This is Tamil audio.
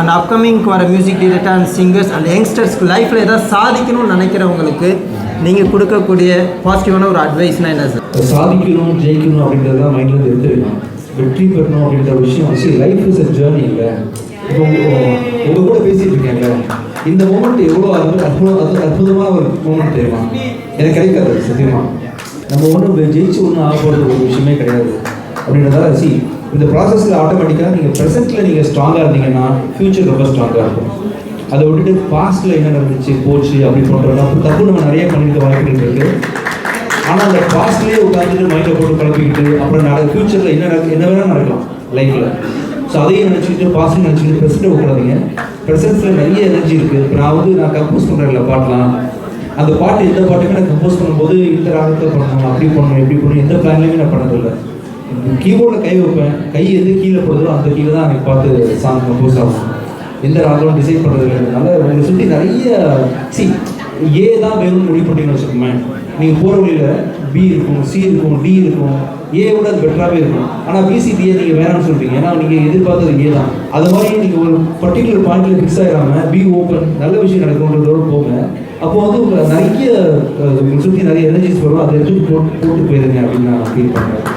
அண்ட் அப்கமிங்க்கு வர music director and singers and யங்ஸ்டர்ஸ்க்கு லைஃப்பில் ஏதாவது சாதிக்கணும்னு நினைக்கிறவங்களுக்கு நீங்கள் கொடுக்கக்கூடிய பாசிட்டிவான ஒரு அட்வைஸ்னால் என்ன சார்? சாதிக்கணும், ஜெயிக்கணும் அப்படின்றது தான் மைண்டில் எடுத்துருக்கோம். வெற்றி பெறணும் அப்படின்ற விஷயம் சரி, லைஃப் இஸ் அ ஜேர்னி இல்லை. இப்போ உங்கள் கூட பேசிகிட்டு இருக்கேன்ல, இந்த மூமெண்ட் எவ்வளோ அற்புதமான ஒரு மூமெண்ட் தெரியுமா? எனக்கு கிடைக்காது சத்தியமாக. நம்ம ஒன்றும் ஜெயிச்சு ஒன்றும் ஆக போகிறது ஒரு விஷயமே கிடையாது அப்படின்றதால இந்த ப்ராசஸில் ஆட்டோமேட்டிக்காக நீங்கள் ப்ரெசென்ட்டில் நீங்கள் ஸ்ட்ராங்காக இருந்தீங்கன்னா ஃப்யூச்சர் ரொம்ப ஸ்ட்ராங்காக இருக்கும். அதை விட்டுட்டு பாஸ்ட்டில் என்ன நடந்துச்சு போச்சு அப்படி பண்ணுறோம்னா தப்பு நம்ம நிறைய பண்ணியிருக்க வாய்ப்புகள் இருக்குது. ஆனால் அந்த பாஸ்ட்லேயே உட்காந்துட்டு மைண்டில் போட்டு குழப்பிக்கிட்டு அப்புறம் ஃப்யூச்சரில் என்ன வேணால் நடக்கலாம் லைஃப்பில். ஸோ அதையும் நினச்சிக்கிட்டு பாஸ்ட்டையும் நினச்சிக்கிட்டு ப்ரெசென்ட்டை விட்றாதீங்க. ப்ரெசென்ட்ஸில் நிறைய எனர்ஜி இருக்குது. இப்போ நான் நான் கம்போஸ் பண்ணுறேன்ல பாட்டெலாம், அந்த பாட்டு எந்த பாட்டுமே நான் கம்போஸ் பண்ணும்போது இந்த ராகத்தில் பண்ணணும், அப்படி பண்ணணும், எப்படி பண்ணணும், எந்த பிளான்லையுமே நான் பண்ணதில்லை. கீபோர்டில் கை வைப்பேன், கை எது கீழே போடுதோ அந்த கீழே தான் எனக்கு பார்த்து சாங் கம்போஸ் ஆகும். எந்த ராகம் டிசைட் பண்ணுறது இல்லைனால உங்களை சுற்றி நிறைய ஏ தான் வேணும்னு முடிவு பண்ணிங்கன்னு வச்சுக்கோங்க. நீங்கள் போகிற வழியில் பி இருக்கும், சி இருக்கும், டி இருக்கும், ஏவோட அது பெட்டராகவே இருக்கும். ஆனால் பிசிடியை நீங்கள் வேணாம்னு சொல்கிறீங்க, ஏன்னா நீங்கள் எதிர்பார்த்தது ஏ தான். அது மாதிரி நீங்கள் ஒரு பர்டிகுலர் பாயிண்டில் ஃபிக்ஸ் ஆகிடாமல் பி ஓப்பன், நல்ல விஷயம் நடக்கணுன்றதோடு போங்க. அப்போ நிறைய சுற்றி நிறைய எனர்ஜிஸ் வரும், அதை எடுத்து போட்டு போயிடுங்க அப்படின்னு நான் ஃபீல் பண்ணுறேன்.